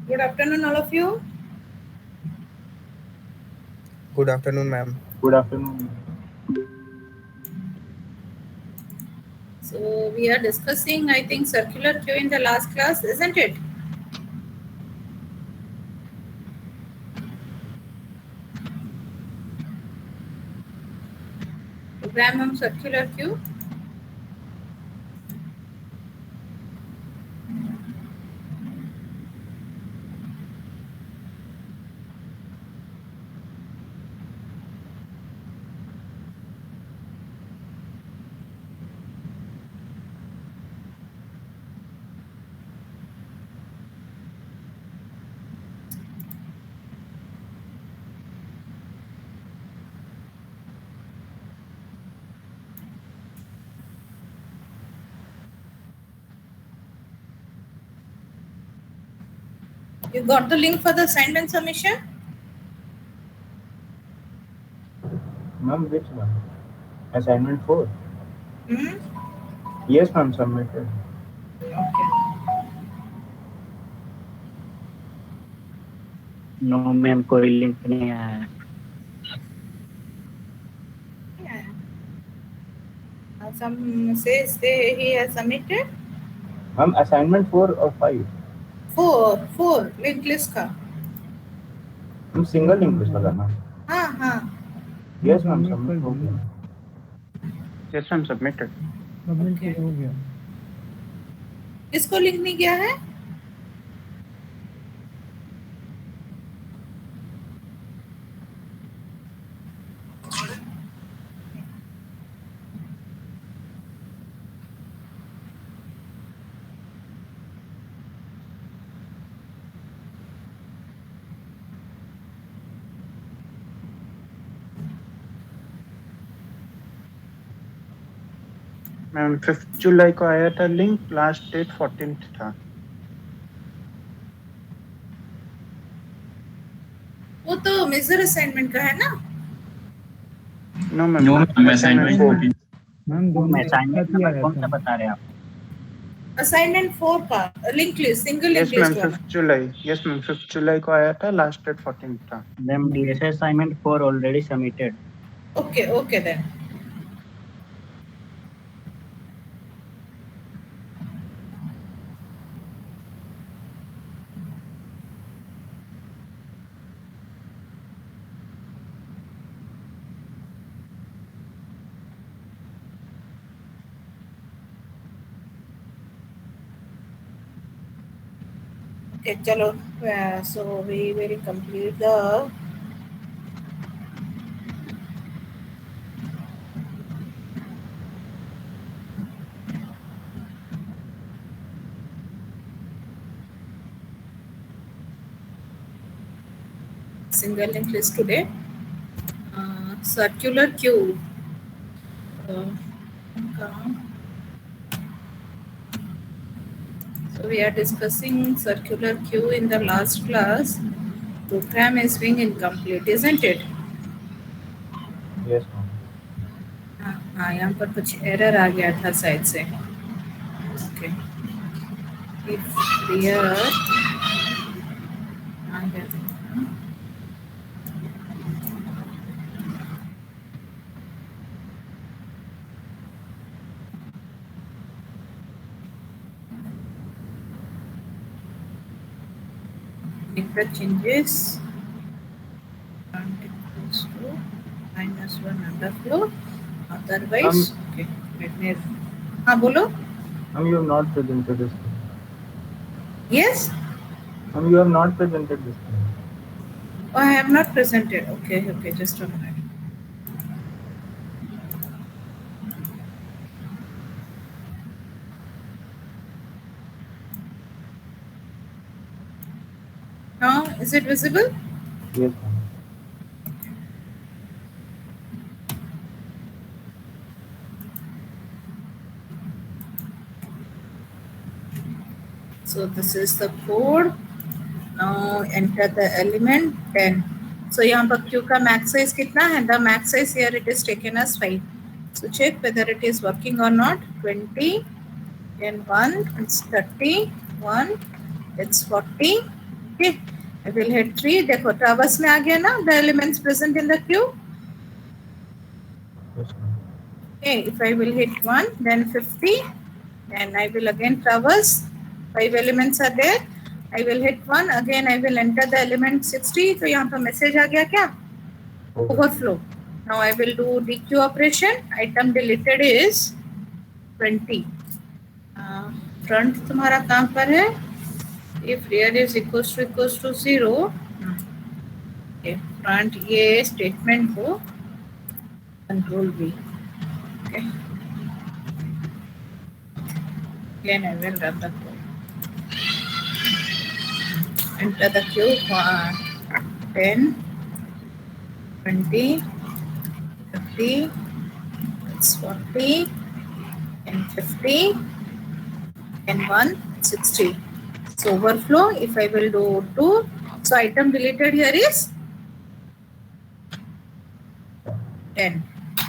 Good afternoon, all of you. Good afternoon, ma'am. Good afternoon. So we are discussing, I think, circular queue in the last class, isn't it? Program on circular queue. You got the link for the assignment submission? Ma'am, which one? Assignment 4? Hmm? Yes, ma'am, submitted. Okay. No ma'am कोई link नहीं आया है। Yeah. Some says he has submitted. Ma'am, assignment 4 or 5? Four link list का. हम single English वाला ma'am. हाँ. Yes, ma'am, submit हो गया. Yes, ma'am, submitted. Okay. हो गया. किसको लिंक नहीं गया है? मैम 5 जुलाई को आया था लिंक, लास्ट डेट 14th था। वो तो मेजर असाइनमेंट का है ना? No ma'am, assignment 4। मैम दोनों असाइनमेंट नंबर कौन सा बता रहे हैं आप? असाइनमेंट 4 का link list, single link yes ma'am, list 5 जुलाई। यस मैम, 5 जुलाई को आया था, लास्ट डेट 14th था। Ma'am DSA assignment 4 already submitted. Okay then. Okay, chalo. So we will complete the single link list today. Circular queue. So we are discussing circular queue in the last class. Program is being incomplete, isn't it? Yes, ma'am. हाँ, यहाँ पर कुछ error आ गया था side से. Okay. If clear आ गया था. Make the changes. Count equals to -1 underflow. Otherwise, okay. Let me. हाँ बोलो. Ma'am, you have not presented this thing. Yes. Ma'am, you have not presented this thing. Oh, I have not presented. Okay, just a minute. Now, is it visible? Yes, ma'am. So this is the code. Now enter the element 10. So यहाँ पर Q का max size कितना है? The max size here it is taken as 5. So check whether it is working or not. 20, then 1, it's 30, 1, it's 40, Okay, I will hit 3. देखो traverse में आ गया ना the elements present in the queue. Yes, ma'am. Okay, if I will hit 1, then 50, then I will again traverse. 5 elements are there. I will hit 1, again I will enter the element 60. तो यहाँ पर message आ गया क्या? Overflow. Now I will do DQ operation. Item deleted is 20. Front तुम्हारा कहाँ पर है? If rear is equals to 0. Okay, front ये statement को control V. Okay. Again I will run the code. Enter the queue. 10, 20, 50, it's 40, and 50, and 160. So overflow, if I will do 2, so item deleted here is 10.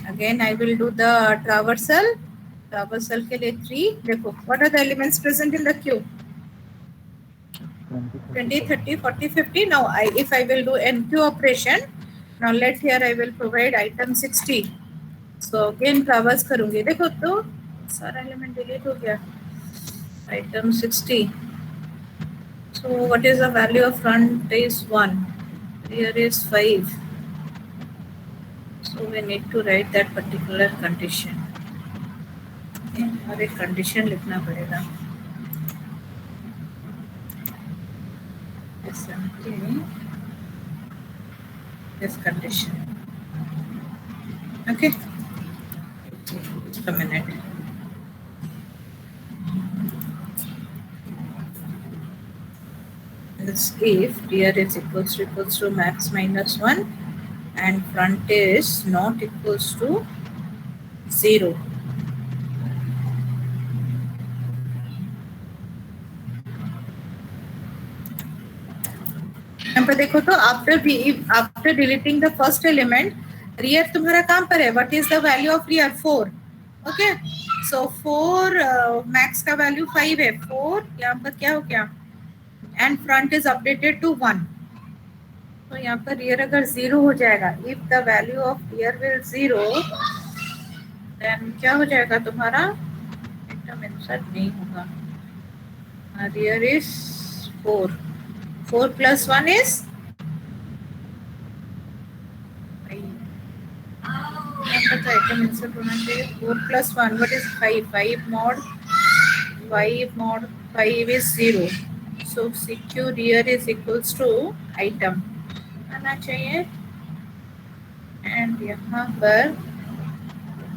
Again I will do the traversal. Traversal के लिए 3. देखो, what are the elements present in the queue? 20, 30, 40, 50. Now if I will do NQ operation, now let here I will provide item 60. So again traverse करूँगी. देखो तो सारा element delete हो गया. Item 60. So what is the value of front is 1. Here is 5. So we need to write that particular condition. और एक condition लिखना पड़ेगा. This condition. Okay. Just a minute. This if rear is equals to max minus 1 and front is not equals to 0. यहाँ पर देखो तो after deleting the first element, rear तुम्हारा कहाँ पर है? What is the value of rear? 4. Okay, so 4 max का value 5 है. 4 यहाँ पर क्या हो गया? And front is updated to 1. तो यहाँ पर rear अगर 0 हो जाएगा, if the value of rear will 0, then क्या हो जाएगा तुम्हारा? एकदम insert नहीं होगा. Rear is 4. 4 plus 1 is 5. Item insert होना चाहिए. 4 plus 1, what is 5? 5 mod 5 is 0. So CQ rear is equals to item आना चाहिए. And यहाँ पर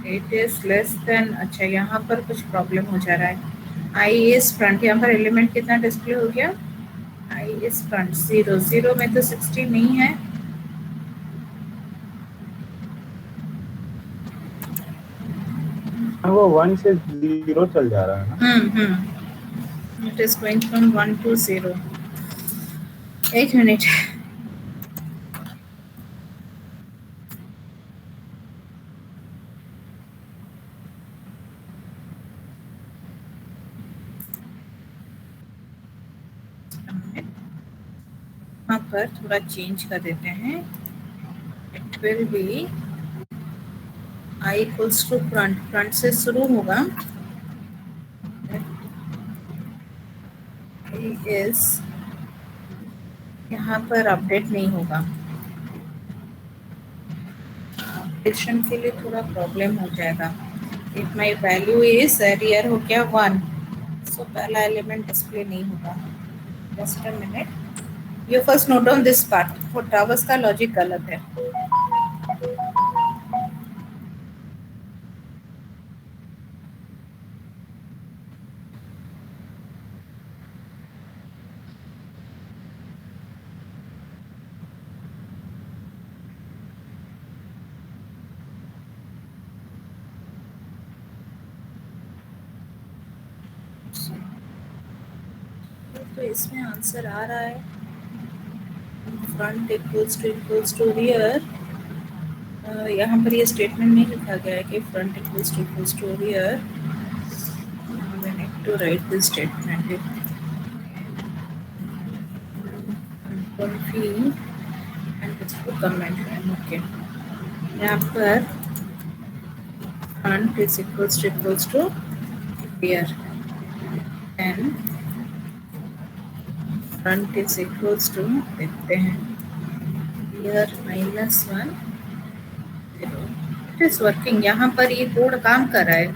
it is less than. अच्छा, यहाँ पर कुछ प्रॉब्लम हो जा रहा है. I is front. यहाँ पर एलिमेंट कितना डिस्प्ले हो गया? I is front 0. 0 में तो 60 नहीं है. वो 1 से 0 चल जा रहा है ना. It is going from 1 to 0. 1 minute. यहाँ पर थोड़ा चेंज कर देते हैं. It will be I equals to front. Front से शुरू होगा. I is यहाँ पर अपडेट नहीं होगा. अपडेशन के लिए थोड़ा प्रॉब्लम हो जाएगा. If my value is rear हो गया 1, so पहला एलिमेंट डिस्प्ले नहीं होगा. Just a minute. You first note down this part. वो traverse का लॉजिक गलत है. तो इसमें आंसर आ रहा है फ्रंट इक्वल्स टू रियर. यहाँ पर ये स्टेटमेंट नहीं लिखा गया है कि front equals to rear. We need to write this statement. V and इसको कमेंट है। ओके, यहाँ पर front is equals to rear and front is equals to देखते हैं rear -1 0। इट इज वर्किंग, यहाँ पर ये कोड काम कर रहा है,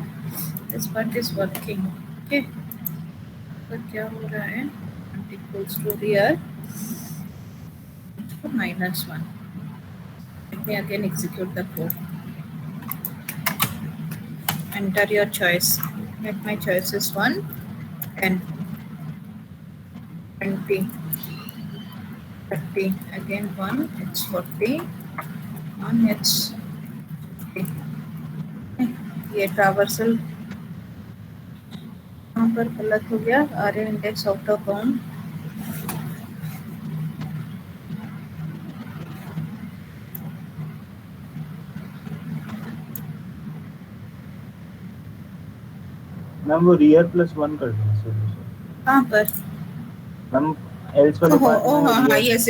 this part is working. Okay, पर क्या हो रहा है, front equals to rear -1। Let me again execute the code. Enter your choice. Let my choice is 1, 10, 20, 30. Again 1, it's 40. 1, it's 50. ये ट्रावर्सल यहाँ पर गलत हो गया, array index out of bound. Ma'am वो रियर +1 कर देना सॉल्यूशन। कहाँ पर? मैम एल्स वाले पार्ट में हाँ, यस।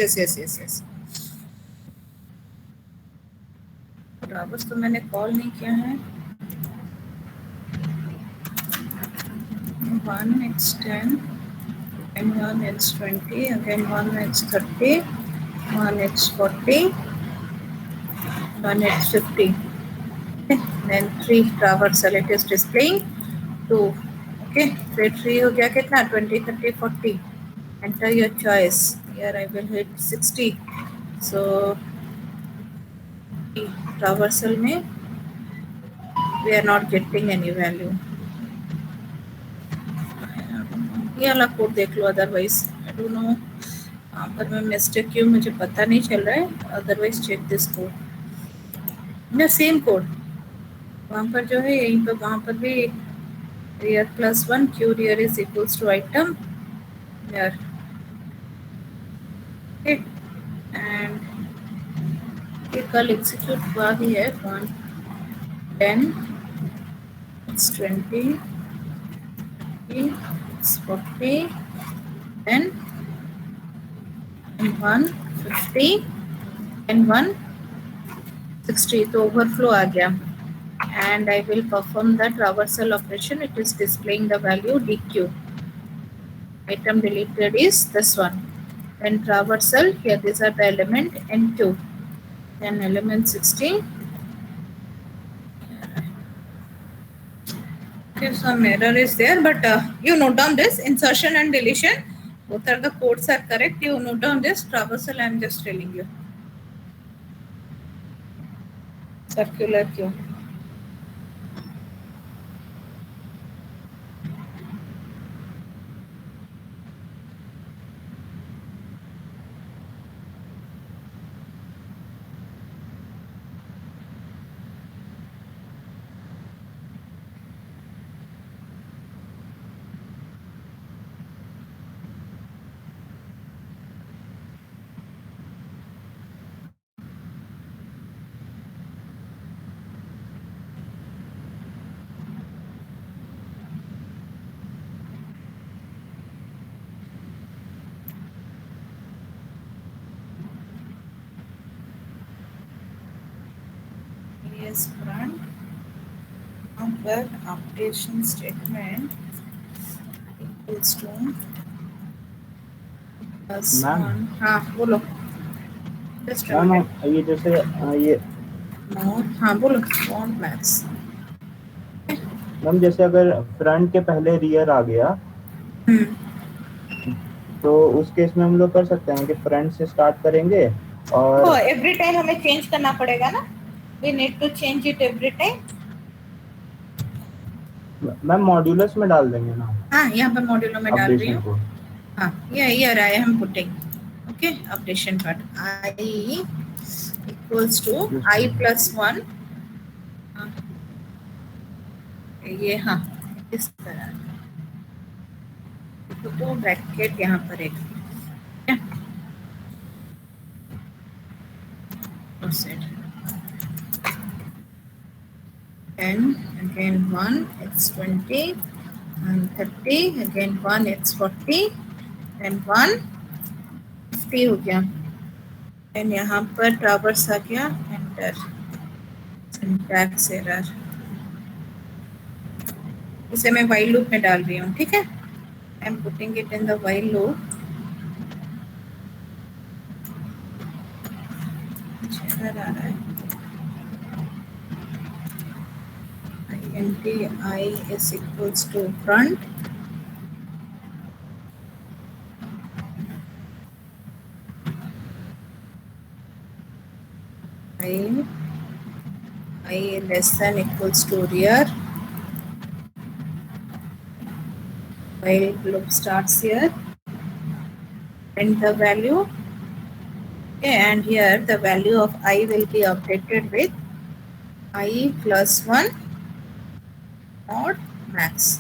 ट्रावर्स तो मैंने कॉल नहीं किया है। 1 it's 10 and 1 it's 20, again 1 it's 30, 1 it's 40, 1 it's 50. Okay, then 3 traversal it is displaying 2. Okay, फिर 3 हो गया कितना, 20, 30, 40. Enter your choice. Here I will hit 60. So traversal में we are not getting any value. ये वाला कोड देख लो, अदरवाइज आई डोंट नो वहाँ पर मैं मिस्टेक क्यों, मुझे पता नहीं चल रहा है। अदरवाइज चेक दिस कोड, ना सेम कोड वहाँ पर जो है, यहीं पर वहाँ पर भी rear +1 q rear is equals to item here. Okay, and ये कल एग्जीक्यूट हुआ भी है। 1, 10, it's 20, it's 40, and 1, 50 and 1, 60। तो ओवरफ्लो आ गया। And I will perform the traversal operation. It is displaying the value dq. Item deleted is this one. Then traversal, here these are the element n2. Then element 16. Okay, some error is there, but you note down this insertion and deletion. Both are the codes are correct. You note down this traversal. I am just telling you. Circular queue. Is front. Now पर updation statement equals to +1। हाँ बोलो। Just a minute. ये जैसे ये More, हाँ बोलो। Font max। Ma'am जैसे अगर फ्रंट के पहले रियर आ गया तो उस केस में हम लोग कर सकते हैं कि फ्रंट से स्टार्ट करेंगे और एवरी टाइम हमें चेंज करना पड़ेगा ना, we need to change it every time। Ma'am modulus में डाल देंगे ना। हाँ, यहाँ पर मॉड्यूलो में डाल रही अपडेशन हूँ। को हाँ, ये I am putting। Okay, updation part I equals to I +1। ये हाँ इस तरह तो ब्रैकेट यहाँ पर एक processed 10, again 1 it's 20 and 30, again 1 it's 40 and 1 50 हो गया एंड यहाँ पर ट्रावर्स आ गया एंटर सिंटैक्स एरर। इसे मैं व्हाइल लूप में डाल रही हूँ, ठीक है। I am putting it in the while loop. Error आ रहा है int I is equals to front I less than equals to rear while loop starts here and the value, okay, and here the value of I will be updated with I plus 1 mod max.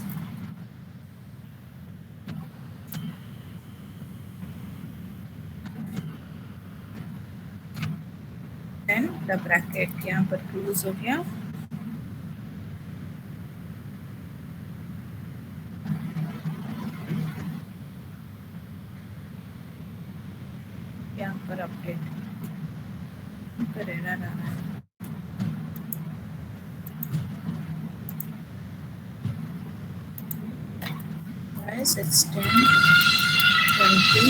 And the bracket यहाँ पर close हो गया। यहाँ पर update पर error आ रहा है। Guys, it's 10, 20,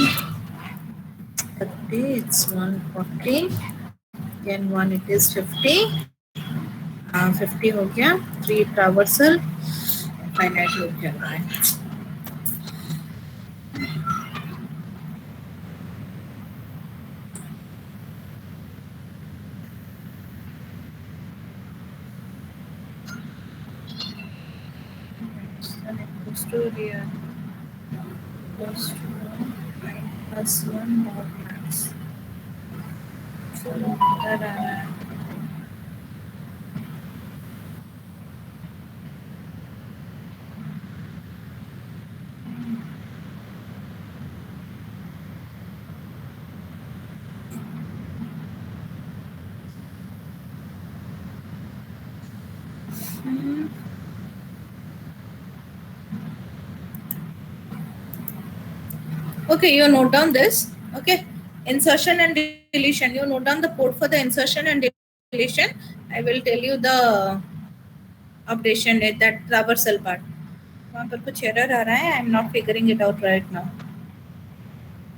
30, it's 140, again 1 it is 50, 50 हो गया, 3 traversal, finite loop चल रहा है। To rear plus 1 mod max. So number आ रहा है Okay, you note down this. Okay, insertion and deletion. You note down the code for the insertion and deletion. I will tell you the updation at that traversal part. वहाँ पर कुछ error आ रहा है. I am not figuring it out right now.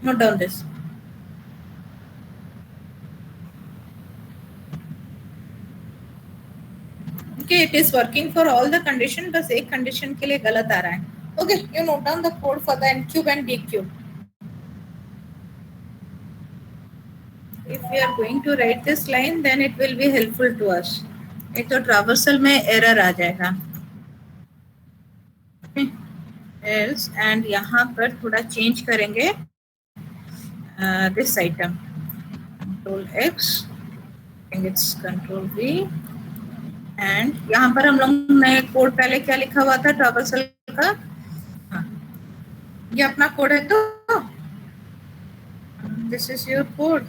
Note down this. Okay, it is working for all the condition. बस एक condition के लिए गलत आ रहा है. Okay, you note down the code for the n cube and d cube. If we are going to write this line, then it will be helpful to us. एक तो traversal में error आ जाएगा. Else and यहाँ पर थोड़ा change करेंगे this item. Control X, I think it's Control V, and यहाँ पर हम लोग नए कोड पहले क्या लिखा हुआ था traversal का? हाँ, ये अपना कोड है तो this is your code.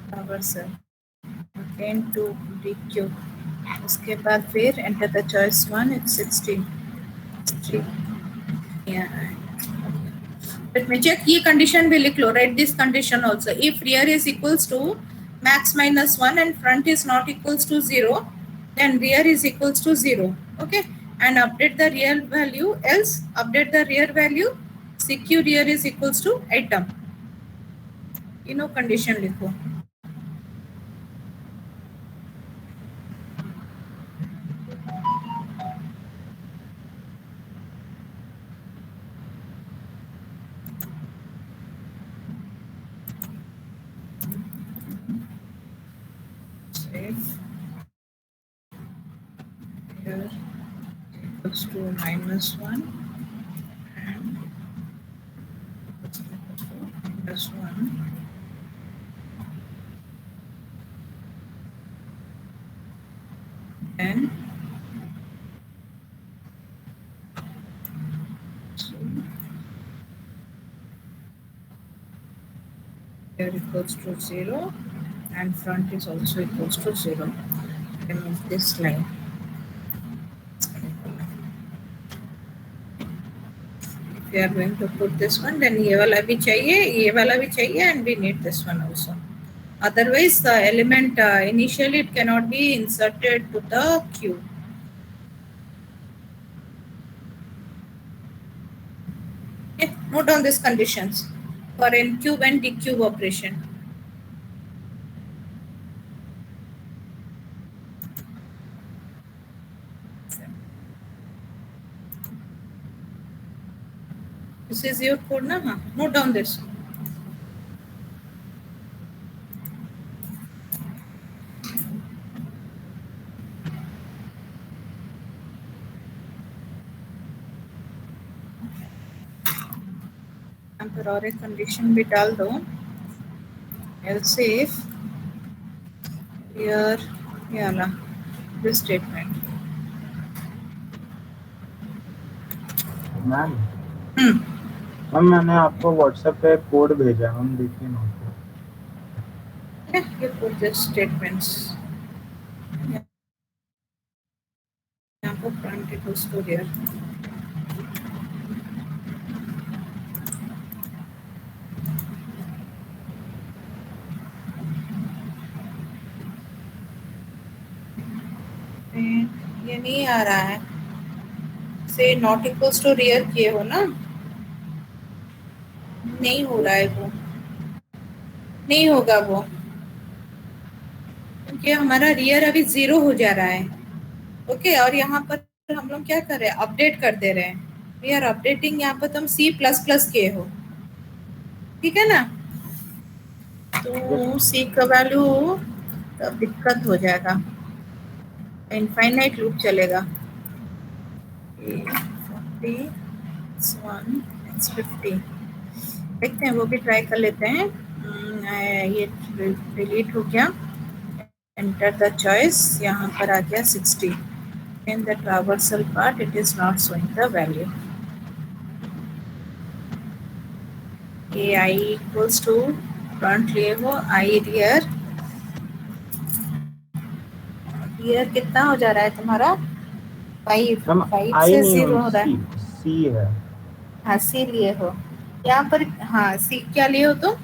traversal again to DQ. उसके बाद फिर enter the choice one. It's 60. Yeah. Let me check. ये condition भी लिख लो. Write this condition also. If rear is equals to max minus 1 and front is not equals to 0, then rear is equals to 0. Okay. And update the rear value. Else update the rear value. CQ rear is equals to item. You know condition लिखो. Here equals to -1 and -1. And here equals to 0 and front is also equals to 0. Remove this line. If we are going to put this one, then ये वाला भी चाहिए, and we need this one also. Otherwise, the element initially it cannot be inserted to the queue. Okay, note down these conditions for n-cube and d-cube operation. This is your code, na? Note down this. यहाँ पर और एक condition भी डाल दो. Else if here ये वाला this statement. Ma'am ma'am मैंने आपको व्हाट्सएप पे कोड भेजा है, हम देखिए ना. Okay, you put the statements. यहाँ पर front equals to here. ये नहीं आ रहा है. से नॉट इक्वल्स टू रियर किए हो ना, नहीं हो रहा है वो, नहीं होगा वो, क्योंकि हमारा रियर अभी 0 हो जा रहा है. ओके, और यहाँ पर हम लोग क्या कर रहे हैं, अपडेट कर दे रहे हैं. We are updating. यहाँ पर तुम C++ किए हो, ठीक है ना? तो C का वैल्यू तब दिक्कत हो जाएगा, इनफाइनाइट लूप चलेगा. 40 1 50 देखते हैं, वो भी ट्राई कर लेते हैं. ये डिलीट हो गया. एंटर द चॉइस, यहाँ पर आ गया 60. In the traversal part it is not showing the value. ये आई इक्वल्स टू फ्रंट लिए हो, आई रियर. रियर कितना हो जा रहा है तुम्हारा? 5 से 0 हो रहा है. सी है. हाँ, सी लिए हो यहाँ पर. हाँ, सी क्या लिए हो तुम?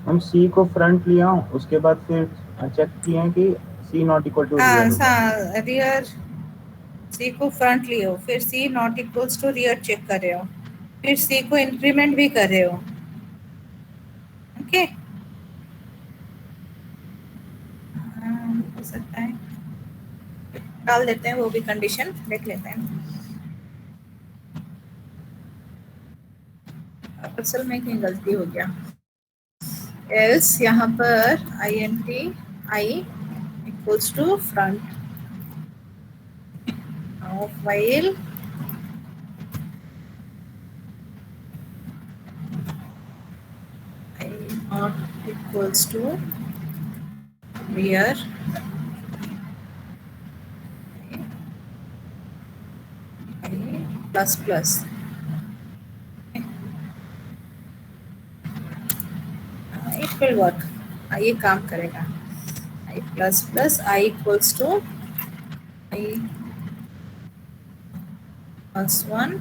हम सी को फ्रंट लिया हूँ, उसके बाद फिर चेक किया कि C not equal to rear. C को फ्रंट लिए हो, फिर C not equals to rear check कर रहे हो, फिर सी को इंक्रीमेंट भी कर रहे हो. ओके, हो सकता है डाल देते हैं, वो भी कंडीशन देख लेते हैं. असल में कहीं गलती हो गया. एल्स यहाँ पर int I equals to front. Now while I not equals to rear, plus plus. It will work. ये काम करेगा. I plus plus I equals to I plus 1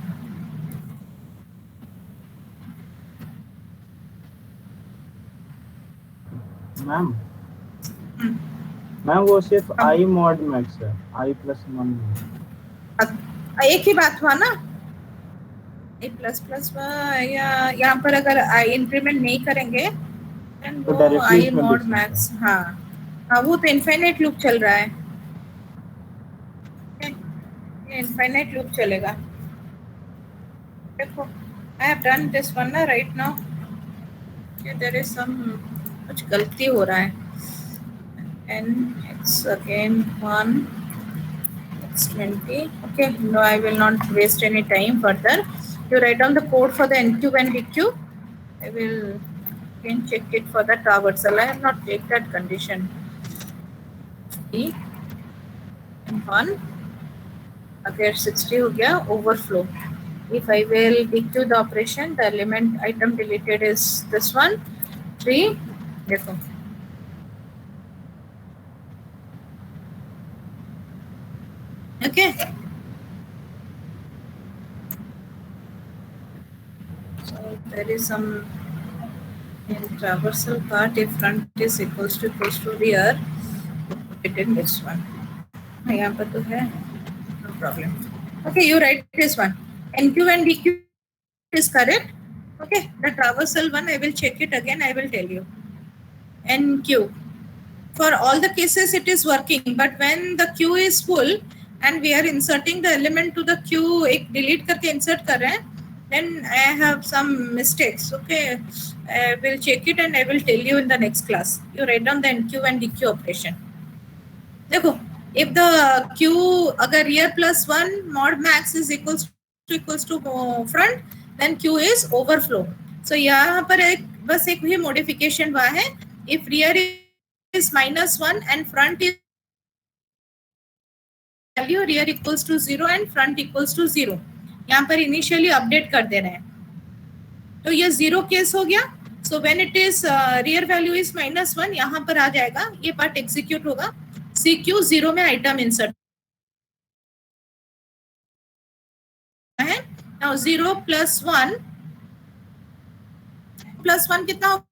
ma'am. Ma'am वो सिर्फ आई मॉड मैक्स है, i+1. एक ही बात हुआ ना. I प्लस प्लस या यहाँ पर अगर आई इंक्रीमेंट नहीं करेंगे तो वो आई मॉड मैक्स. हाँ हाँ, वो तो इनफाइनाइट लूप चल रहा है. ये इनफाइनाइट लूप चलेगा. देखो, I have done this one ना right now. There is some कुछ गलती हो रहा है. n x again 1 x 20. Okay, no, I will not waste any time further. You write down the code for the n cube and d cube. I will again check it for the traversal. I have not checked that condition. E 1 अगर 60 हो गया, overflow. If I will decode the operation, the element item deleted is this one, 3. देखो okay so there is some in traversal part if front is equals to rear put it in this one यहाँ पर तो है no problem okay you write this one NQ and DQ is correct okay the traversal one I will check it again I will tell you NQ for all the cases it is working but when the queue is full and we are inserting the element to the queue एक delete करके insert कर रहे हैं then I have some mistakes okay I will check it and I will tell you in the next class you write down the NQ and DQ operation देखो if the queue अगर rear plus 1 mod max is equals to front then queue is overflow so यहाँ पर एक बस एक भी modification हुआ है if rear is -1 and front is value rear equals to 0 and front equals to 0 यहाँ पर इनिशियली अपडेट कर दे रहे हैं तो ये 0 केस हो गया so when it is rear value is -1 यहाँ पर आ जाएगा ये पार्ट एग्जीक्यूट होगा CQ 0 में आइटम इंसर्ट है नाउ 0 + 1 कितना हो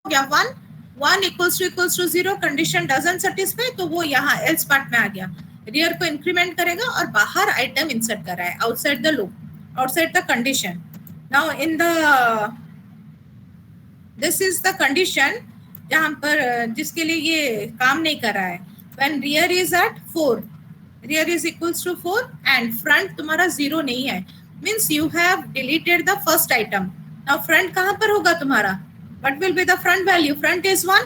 गया 1 equals to 0 condition doesn't satisfy तो वो यहाँ एल्स पार्ट में आ गया रियर को इंक्रीमेंट करेगा और बाहर आइटम इंसर्ट कर रहा है outside the loop outside the condition now in the this is the condition जहां पर जिसके लिए ये काम नहीं कर रहा है when rear is at 4 rear is equals to 4 and front तुम्हारा 0 नहीं है means you have deleted the first item now front कहां पर होगा तुम्हारा what will be the front value front is 1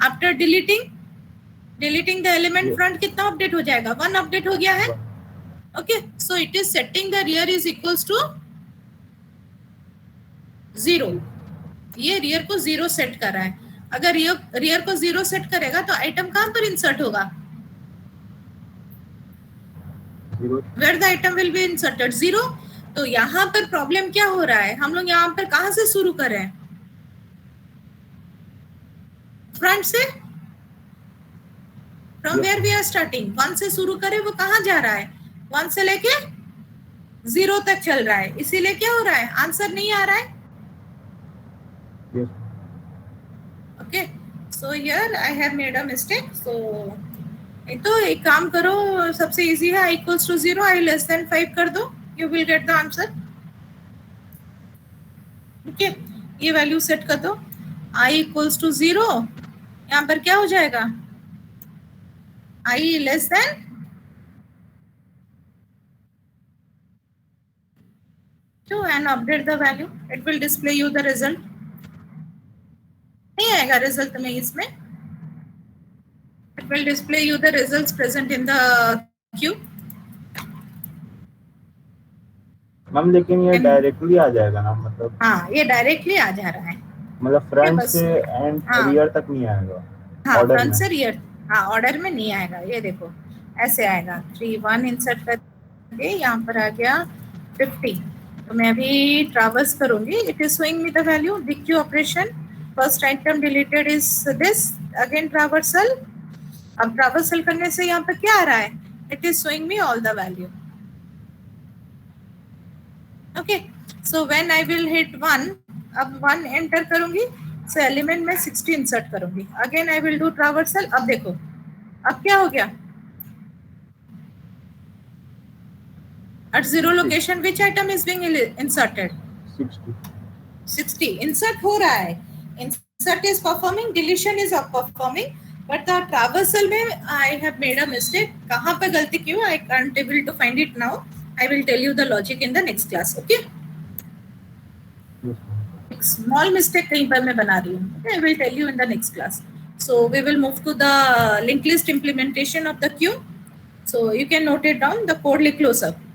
after deleting the element front कितना update हो जाएगा 1 अपडेट हो गया है okay so it is setting the rear is equals to 0 ये rear को 0 सेट कर रहा है अगर rear को 0 सेट करेगा तो आइटम कहां पर इंसर्ट होगा where the item will be inserted 0 तो यहाँ पर प्रॉब्लम क्या हो रहा है हम लोग यहाँ पर कहां से शुरू कर रहे हैं फ्रंट से from where we are starting 1 से शुरू करें वो कहां जा रहा है 1 से लेके 0 तक चल रहा है इसीलिए क्या हो रहा है आंसर नहीं आ रहा है okay so here I have made a mistake so तो एक काम करो सबसे इजी है i equals to 0 i less than 5 कर दो you will get the answer okay ये वैल्यू सेट कर दो i equals to 0 यहाँ पर क्या हो जाएगा i less than 2 and update the value it will display you the result नहीं आएगा रिजल्ट में इसमें it will display you the results present in the queue ma'am लेकिन ये डायरेक्टली आ जाएगा ना मतलब हाँ ये डायरेक्टली आ जा रहा है मतलब फ्रंट से एंड रियर तक नहीं आएगा हाँ फ्रंट से रियर हाँ ऑर्डर में नहीं आएगा ये देखो ऐसे आएगा 3 1 इंसर्ट करके यहाँ पर आ गया 50 तो मैं अभी ट्रावर्स करूंगी it is showing me the value DQ operation first item deleted is this again traversal अब ट्रावर्सल करने से यहाँ पर क्या आ रहा है it is showing me all the value okay so when I will hit 1 अब 1 एंटर करूंगी सो एलिमेंट में 60 इंसर्ट करूंगी again I will do traversal अब देखो अब क्या हो गया at 0 location which item is being inserted 60 insert हो रहा है insert is performing deletion is performing but the traversal में I have made a mistake कहाँ पे गलती की हो I can't able to find it now I will tell you the logic in the next class okay small mistake कहीं पर मैं बना रही हूँ okay I will tell you in the next class so we will move to the linked list implementation of the queue so you can note it down the code लिख लो सब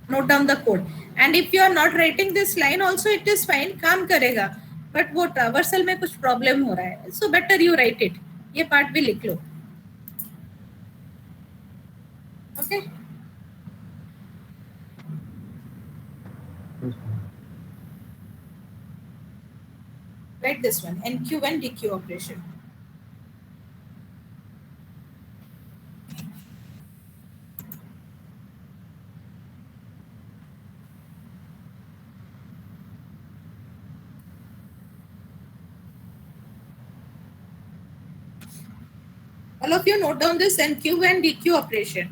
note down the code and if you are not writing this line also it is fine काम करेगा but वो traversal में कुछ problem हो रहा है so better you write it ये part भी लिख लो okay Write this one, NQ and DQ operation. All of you note down this NQ and DQ operation.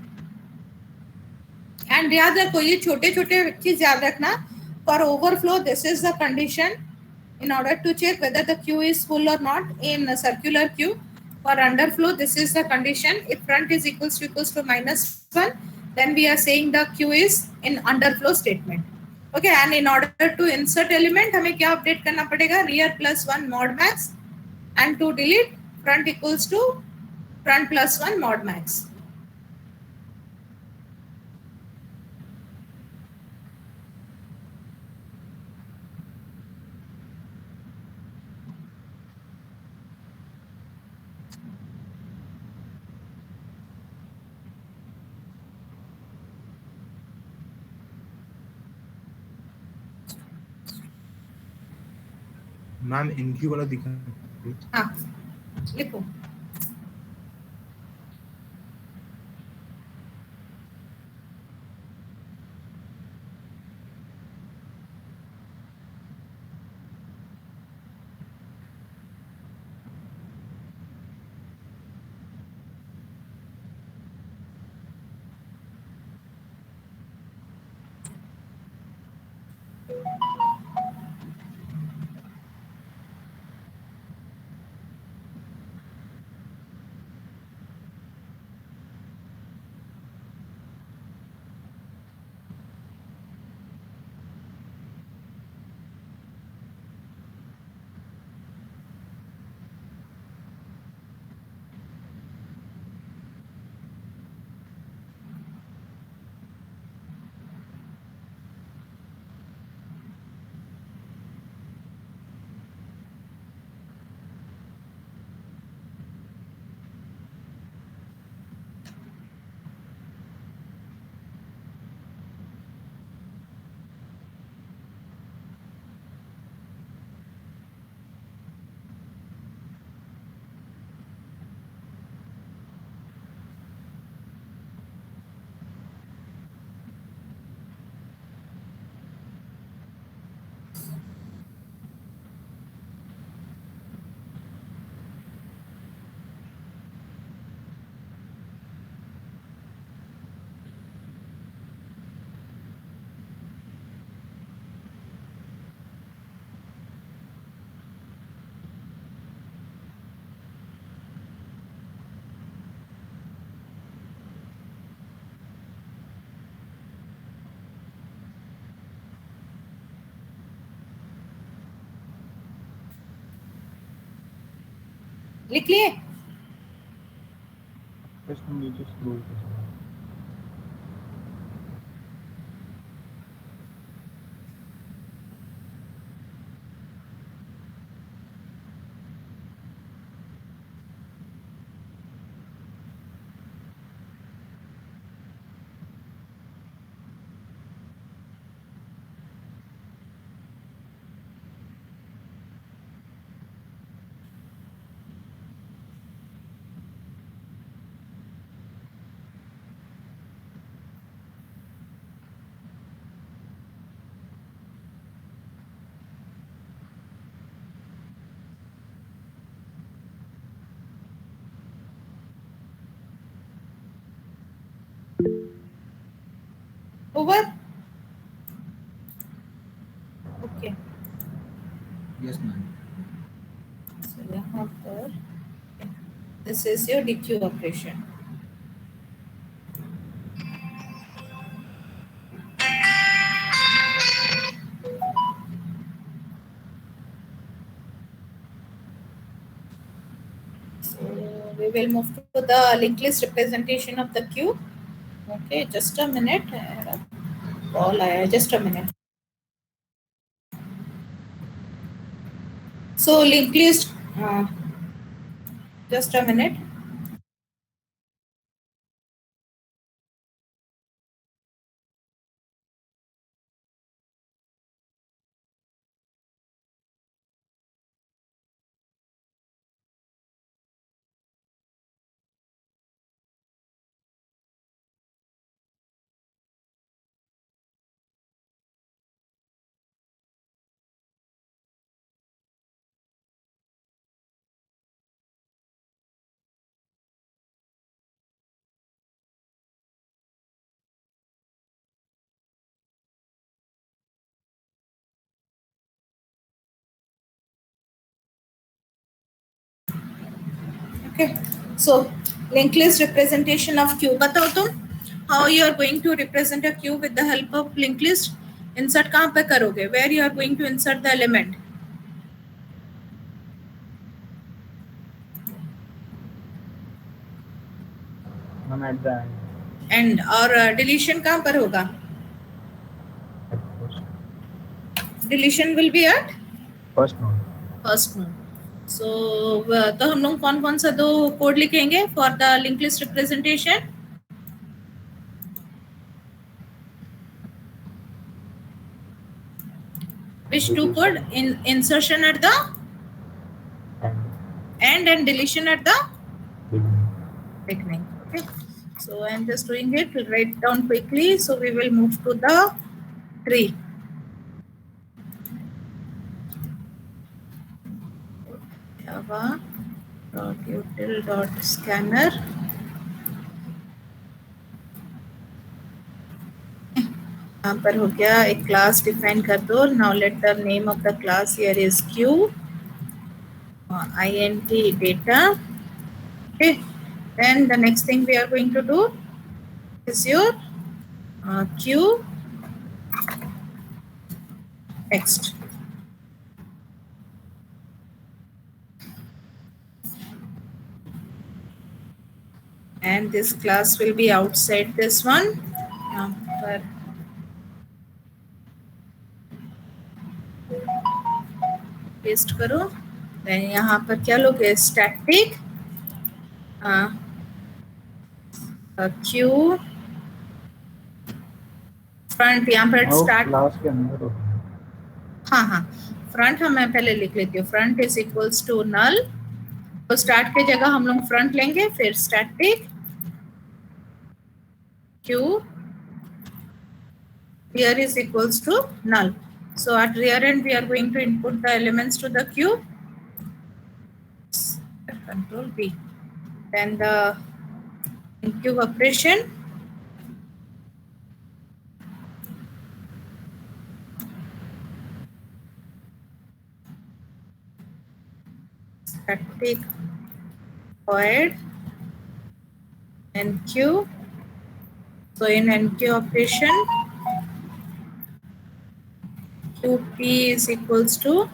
And याद रखो ये छोटे छोटे चीज याद रखना. For overflow, this is the condition in order to check whether the queue is full or not in a circular queue. For underflow, this is the condition. If front is equals to -1, then we are saying the queue is in underflow statement. Okay, and in order to insert element, हमें क्या update करना पड़ेगा? Rear +1 mod max, and to delete front equals to front +1 mod max. Ma'am इनक्यू वाला दिखा. हाँ, लिखो. लिख लिए? इसमें नीचे स्क्रॉल कर. Over? Okay. Yes ma'am. So यहाँ पर this is your DQ operation. So we will move to the linked list representation of the queue. Okay, just a minute. Call आया, just a minute. So linked list, just a minute. Okay. So linked list representation of Q. बताओ तुम how you are going to represent a Q with the help of linked list. Insert कहाँ पे करोगे? Where you are going to insert the element? Ma'am at the End. और deletion कहाँ पर होगा? Deletion will be at first node. first node. So तो हम लोग कौन कौन सा दो कोड लिखेंगे for the linked list representation? Which two code? In insertion at the end and deletion at the beginning. Okay. So I'm just doing it. We'll write down quickly. So we will move to the tree. Java.util.scanner. यहाँ पर हो गया एक class define कर दो. Now let the name of the class here is Q. int data. Okay. Then the next thing we are going to do is your Q text. And this class will be outside this one. यहाँ पर paste करो. Then यहाँ पर क्या लोगे? Static Q front. यहाँ पर start class के अंदर होता है. हाँ हाँ फ्रंट हम मैं पहले लिख लेती हूँ. Front is equals to null. तो स्टार्ट की जगह हम लोग फ्रंट लेंगे. फिर static Q rear is equals to null. So at rear end we are going to input the elements to the Q. Control B. Then the Q operation. Static void NQ. So in NQ operation, QP is equals to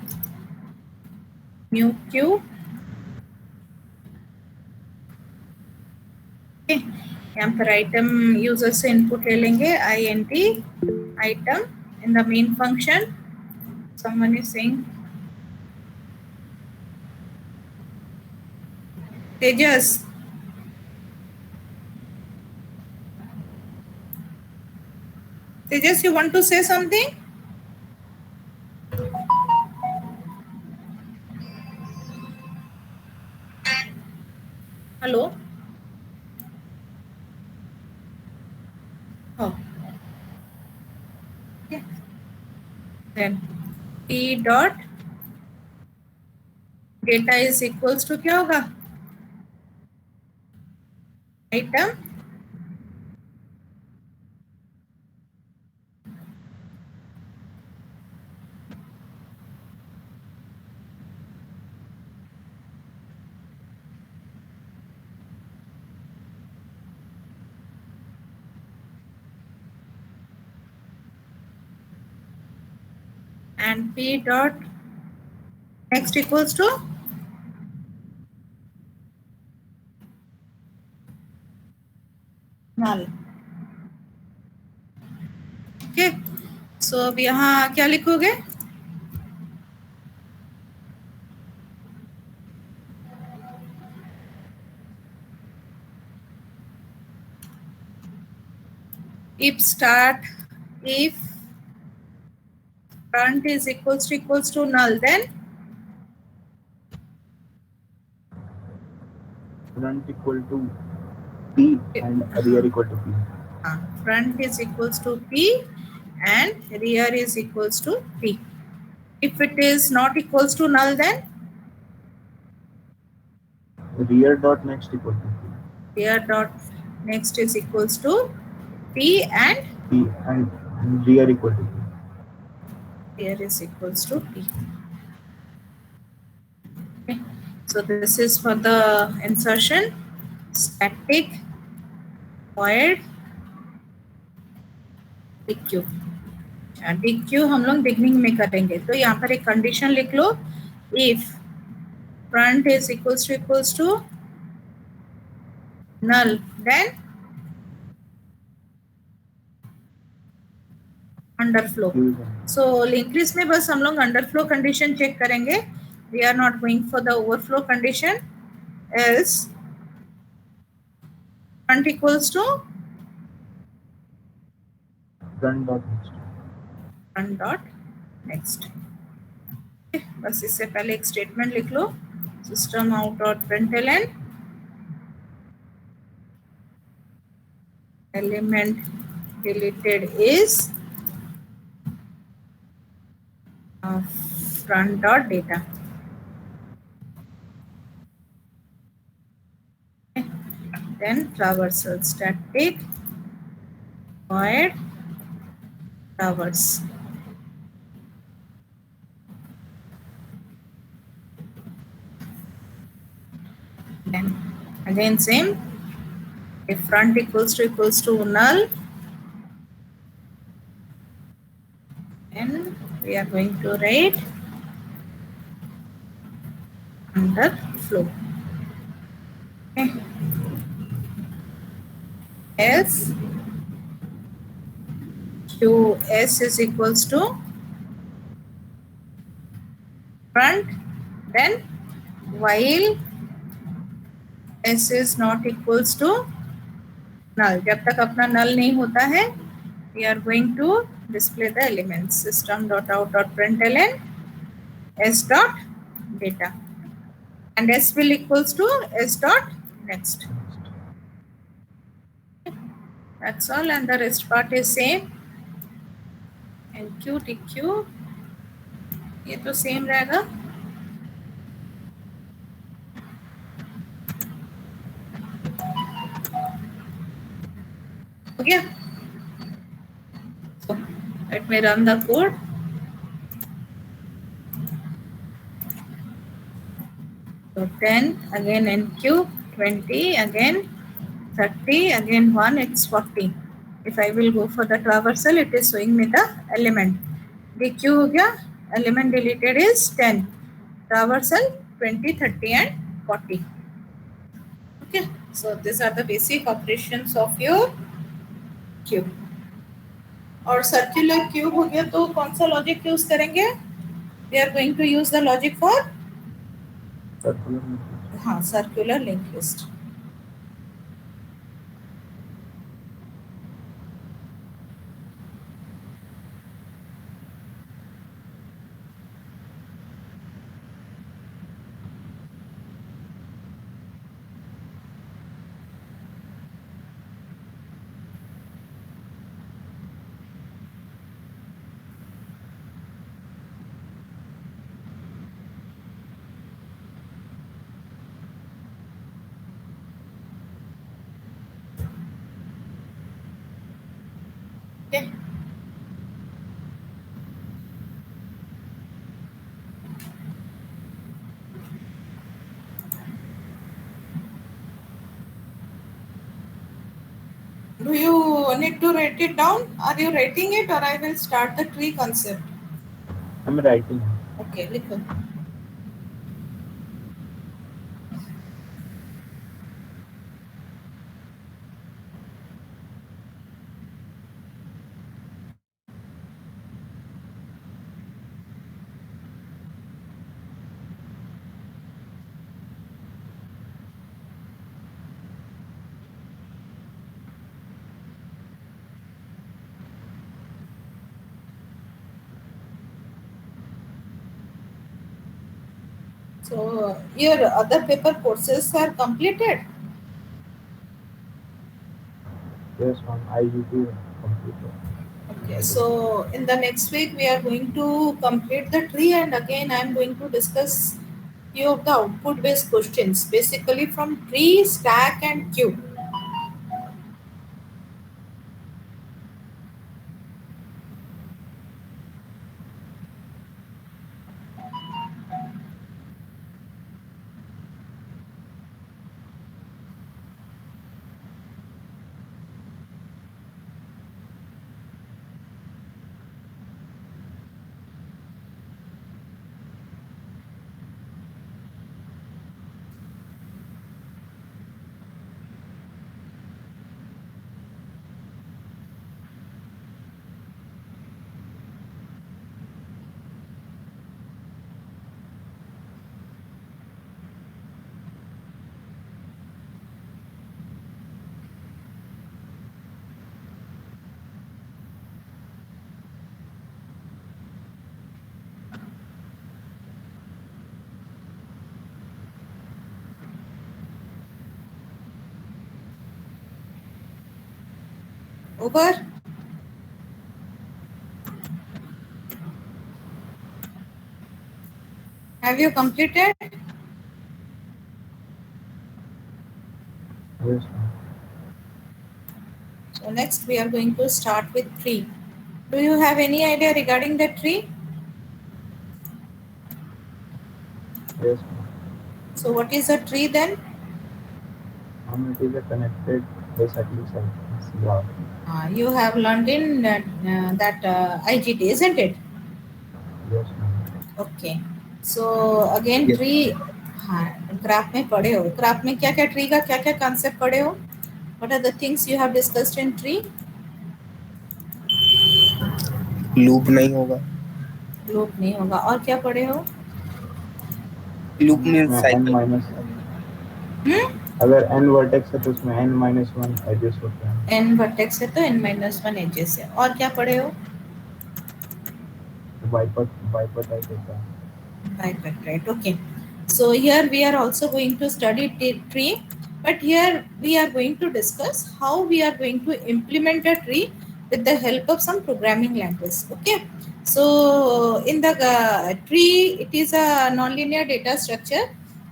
new Q. Okay. यहाँ पर item user से input ले लेंगे. int item in the main function. Someone is saying Tejas. Tejas, you want to say something? Hello? Oh. Okay. Then P dot data is equals to क्या होगा? Item and P dot next equals to null. Okay. So अब यहाँ क्या लिखोगे? If start, if front is equals to null, then front equal to P and rear equal to P. Front is equals to P and rear is equals to P. If it is not equals to null, then rear dot next equal to P. rear dot next is equals to P and rear equal to P. Rear is equals to P. Okay. So this is for the insertion. Static void DQ. DQ हम लोग beginning में करेंगे, तो यहाँ पर एक condition लिख लो, if front is equals to null, then underflow. So linked list में बस हम लोग underflow condition check करेंगे. We are not going for the overflow condition. Else front equals to front dot next. बस इससे पहले एक स्टेटमेंट लिख लो, system out dot println element deleted is front dot data. Then traversal static void traverse. Then again same, if front equals to null, then we are going to write underflow. Okay. S QS is equals to front, then while S is not equals to null, जब तक अपना null नहीं होता है, we are going to display the elements. System dot out dot println S dot data, and S will equals to S dot next. That's all, and the rest part is same. NQ DQ ये तो same रहेगा. हो गया. So let me run the code. So 10 again NQ, 20 again, 30 again 1, it's 40. If I will go for the traversal, it is showing me the element. DQ हो गया, element deleted is 10. Traversal 20, 30 and 40. Okay, so these are the basic operations of your cube. और circular cube हो गया, तो कौन सा logic use करेंगे? We are going to use the logic for circular linked list. Okay. Do you need to write it down? Are you writing it, or I will start the tree concept? I'm writing. Okay, लिखो. So your other paper courses are completed? Yes, ma'am. I will be computer. Okay, so in the next week we are going to complete the tree, and again I am going to discuss few of the output based questions, basically from tree, stack and queue. over. Have you completed? Yes, ma'am. So next we are going to start with tree. Do you have any idea regarding the tree? Yes, ma'am. So what is a tree then? It is a connected acyclic sequence graph. You have learned in that IGT, isn't it? Yes, ma'am. Okay. So again Yes. tree. हाँ graph में पढ़े हो graph में क्या क्या tree का क्या क्या कॉन्सेप्ट पढ़े हो what are the things you have discussed in tree loop नहीं होगा. लूप नहीं होगा और क्या पढ़े हो लूप मीन्स उसमें n साइकिल. माइनस अगर n वर्टेक्स है तो उसमें n माइनस 1 एजेस होते हैं. n वर्टेक्स है तो n-1 एजेस है और क्या पढ़े हो वाइपर टाइप होता है. right okay so here we are also going to study tree but here we are going to discuss how we are going to implement a tree with the help of some programming language okay so in the tree it is a nonlinear data structure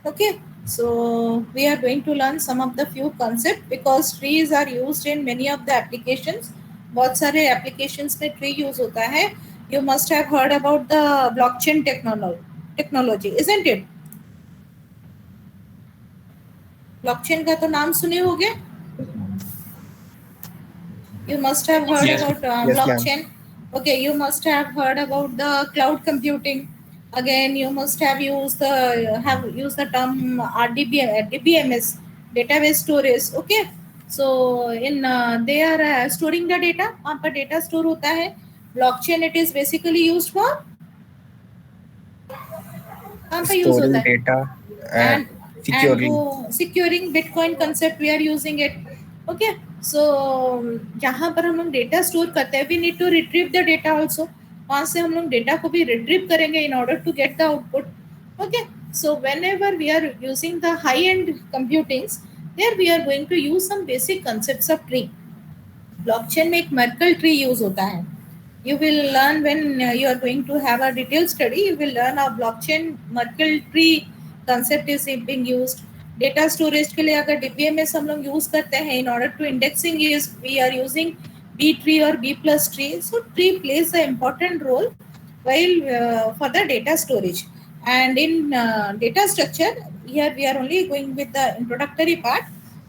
okay so we are going to learn some of the few concepts because trees are used in many of the applications बहुत सारे applications में tree use होता है you must have heard about the blockchain technology isn't it blockchain का तो नाम सुने होंगे you must have heard Yes. about Yes, ma'am. blockchain okay you must have heard about the cloud computing again you must have used the term DBMS database storage okay so in they are storing the data वहाँ पर data store होता है blockchain it is basically used for कहाँ पे use होता Storing है data and securely. securing bitcoin concept we are using it okay so जहाँ पर हम लोग डेटा स्टोर करते हैं we need to retrieve the data also वहाँ से हम लोग डेटा को भी रिट्रीव करेंगे in order to get the output okay so whenever we are using the high end computings there we are going to use some basic concepts of tree blockchain में एक merkle tree use होता है you will learn when you are going to have a detailed study you will learn a blockchain merkle tree concept is being used data storage के लिए अगर DBMS हम लोग use करते हैं in order to indexing is we are using B tree or B plus tree so tree plays an important role while for the data storage and in data structure here we are only going with the introductory part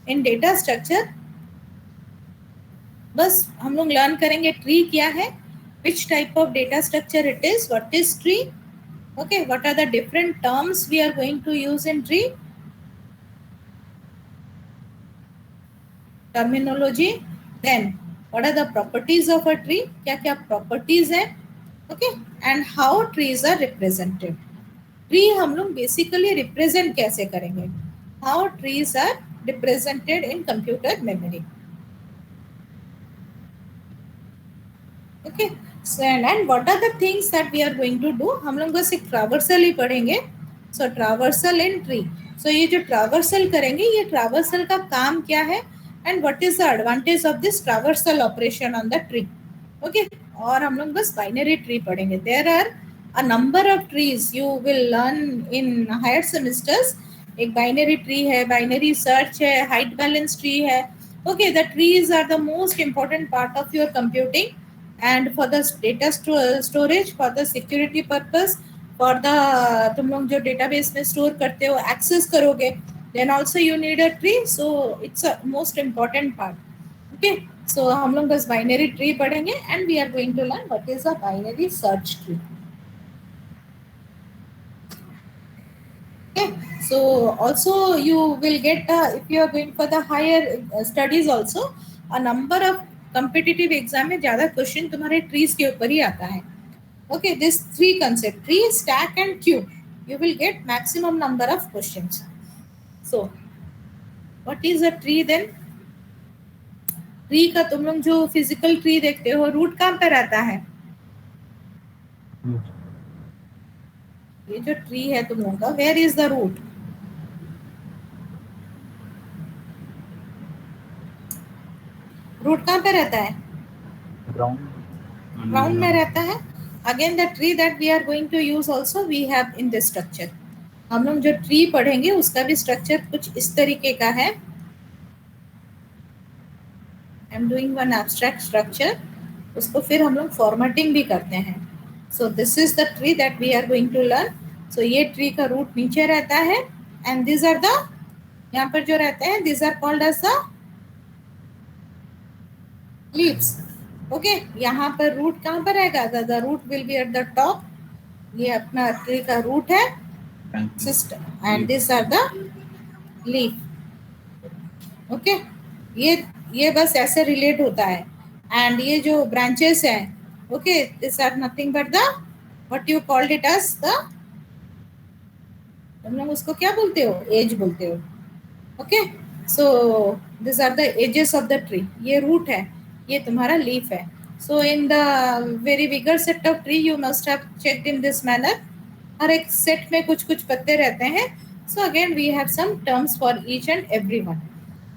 in data structure बस हम लोग learn करेंगे tree क्या है which type of data structure it is what is tree okay what are the different terms we are going to use in tree terminology then what are the properties of a tree क्या क्या properties है okay and how trees are represented tree हम लोग basically represent कैसे करेंगे how trees are represented in computer memory okay so and what are the things that we are going to do हम लोग बस एक traversal ही पढ़ेंगे so traversal in tree so ये जो traversal करेंगे ये traversal का काम क्या है and what is the advantage of this traversal operation on the tree okay और हम लोग बस binary tree पढ़ेंगे there are a number of trees you will learn in higher semesters एक binary tree है binary search है height balance tree है okay the trees are the most important part of your computing and for the data storage for the security purpose for the तुम लोग जो database में store करते हो access करोगे then also you need a tree so it's a most important part okay so हम लोग बस binary tree पढ़ेंगे and we are going to learn what is a binary search tree okay so also you will get if you are going for the higher studies also a number of competitive exam में ज़्यादा question तुम्हारे trees के ऊपर ही आता है okay this three concept tree stack and queue you will get maximum number of questions so what is a tree then tree का तुम लोग जो फिजिकल ट्री देखते हो रूट कहाँ पर रहता है ये जो ट्री है तुम लोगों का where is the root root कहाँ पे रहता है ग्राउंड में रहता है. Again the tree that we are going to use also we have in this structure. हम लोग जो ट्री पढ़ेंगे उसका भी स्ट्रक्चर कुछ इस तरीके का है. I am doing one abstract structure. उसको फिर हम लोग फॉर्मेटिंग भी करते हैं. So this is the tree that we are going to learn. सो ये ट्री का रूट नीचे रहता है एंड दिस आर द, यहाँ पर जो रहते हैं this are called as the leaves. Okay, यहाँ पर रूट कहाँ पर रहेगा? The root will be at the top. ये अपना ट्री का रूट है system and this are the leaf. Okay, ये बस ऐसे रिलेट होता है. एंड ये जो ब्रांचेस हैं, okay, this are nothing but the what you called it as the, तुम लोग उसको क्या बोलते हो? एज बोलते हो. Okay, so this are the edges of the tree. ये रूट है, ये तुम्हारा लीफ है. So in the very bigger set of tree you must have checked in this manner. हर एक सेट में कुछ कुछ पत्ते रहते हैं. So again we have some terms for each and every one.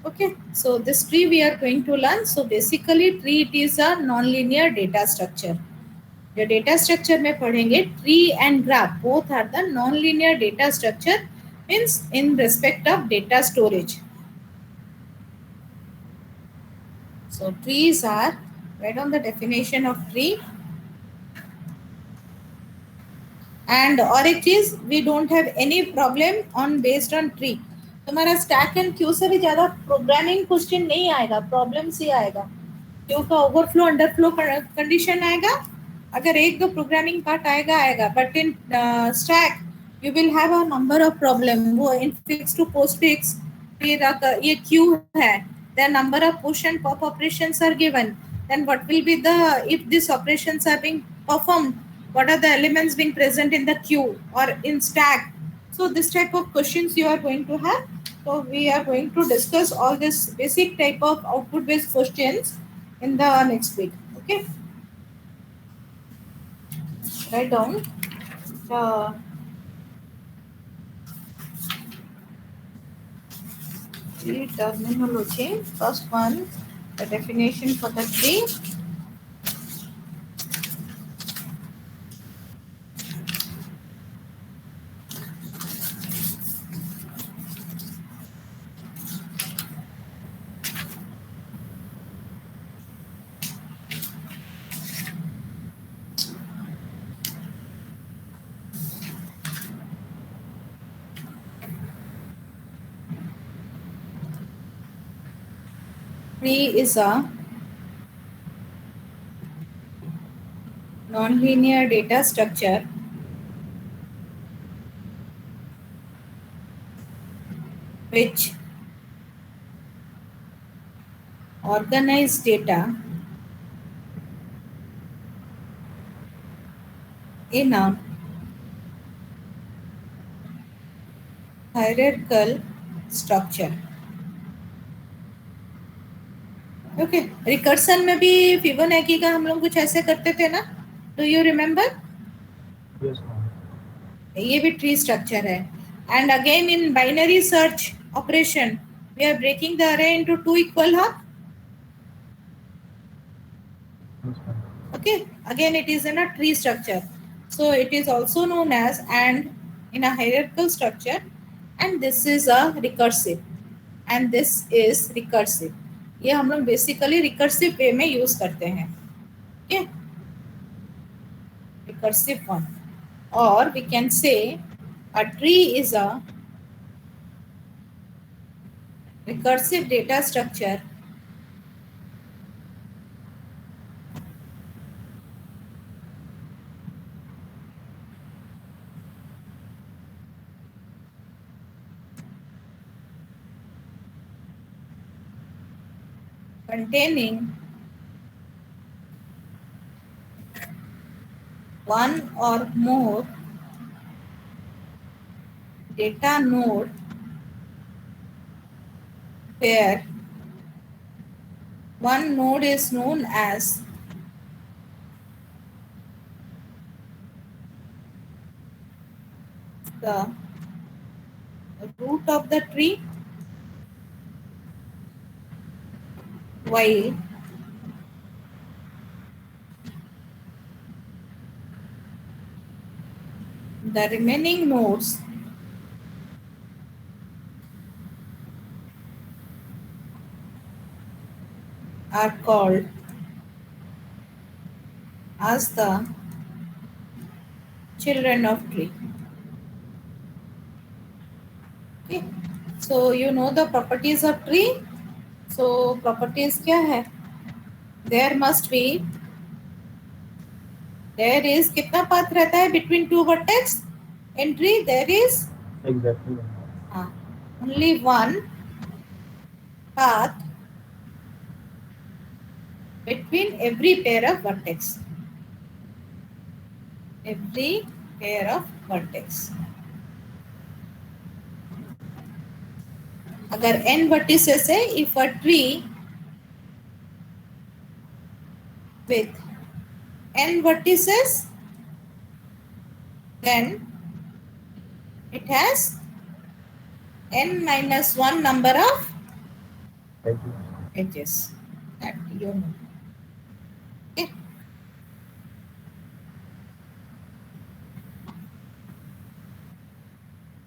Okay, so this tree we are going to learn. So basically tree it is a non-linear data structure. जो data structure में पढ़ेंगे, tree and graph both are the non-linear data structure, means in respect of data storage. So trees are, write down the definition of tree. And और एक चीज, we don't have any problem on based on tree. तुम्हारा stack and Q से भी ज्यादा programming question नहीं आएगा, problem से आएगा. क्यू का ओवरफ्लो अंडरफ्लो कंडीशन आएगा. अगर एक दो प्रोग्रामिंग पार्ट आएगा, but in stack you will have a number of problem. वो इनफिक्स टू पोस्टफिक्स, फिर ये क्यू है, then number of push and pop operations are given. Then what will be the, if this operations are being performed, what are the elements being present in the queue or in stack. So this type of questions you are going to have. So we are going to discuss all this basic type of output based questions in the next week. Okay, write down the terminology. First one, the definition for the tree. Tree is a non-linear data structure which organize data in a hierarchical structure. Okay, recursion में भी Fibonacci का हम लोग कुछ ऐसे करते थे ना, do you remember? Yes, ma'am. ये भी ट्री स्ट्रक्चर है. And again in binary search operation we are breaking the array into two equal half. Yes, ma'am. Okay, again it is in a tree structure. So it is also known as and in a hierarchical structure, and this is a recursive and this is recursive. ये हम लोग basically recursive वे में use करते हैं. Okay, recursive one. और we can say a tree is a recursive data structure containing one or more data node where one node is known as the root of the tree, while the remaining nodes are called as the children of tree. Okay, so you know the properties of tree. So properties क्या है? There is कितना path रहता है between two vertex? In tree there is Exactly. only one path between every pair of vertex. Every pair of vertex. अगर n vertices है, if a tree with n vertices, then it has n minus 1 number of edges. That you know. Okay.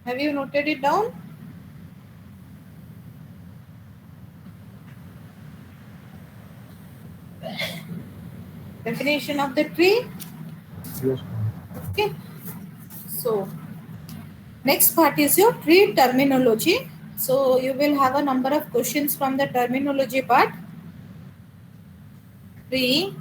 Have you noted it down? Definition of the tree. Yes. Okay. So next part is your tree terminology. So you will have a number of questions from the terminology part. Tree,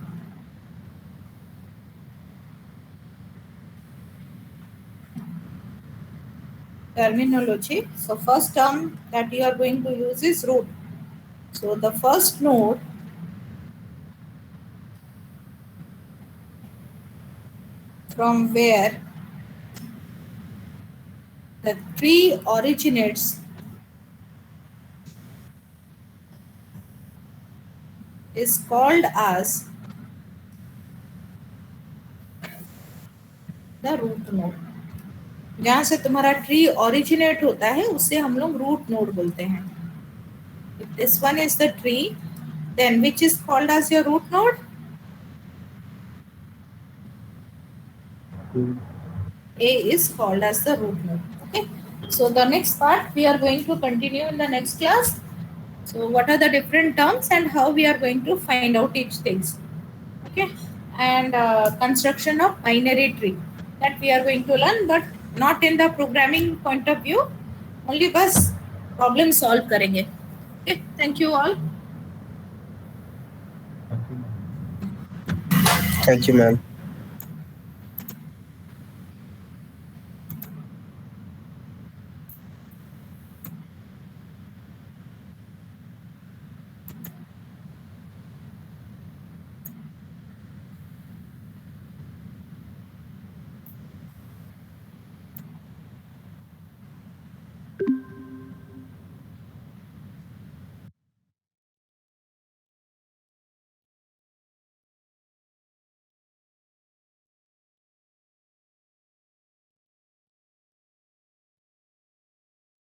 terminology. So first term that you are going to use is root. So the first node from where the tree originates is called as the root node. जहाँ से तुम्हारा tree originate होता है उसे हम लोग root node बोलते हैं. If this one is the tree, then which is called as your root node? A is called as the root node. Okay. So the next part we are going to continue in the next class. So what are the different terms and how we are going to find out each things. Okay. And construction of binary tree that we are going to learn, but not in the programming point of view. Only बस problem solve करेंगे. Okay. Thank you all. Thank you, ma'am.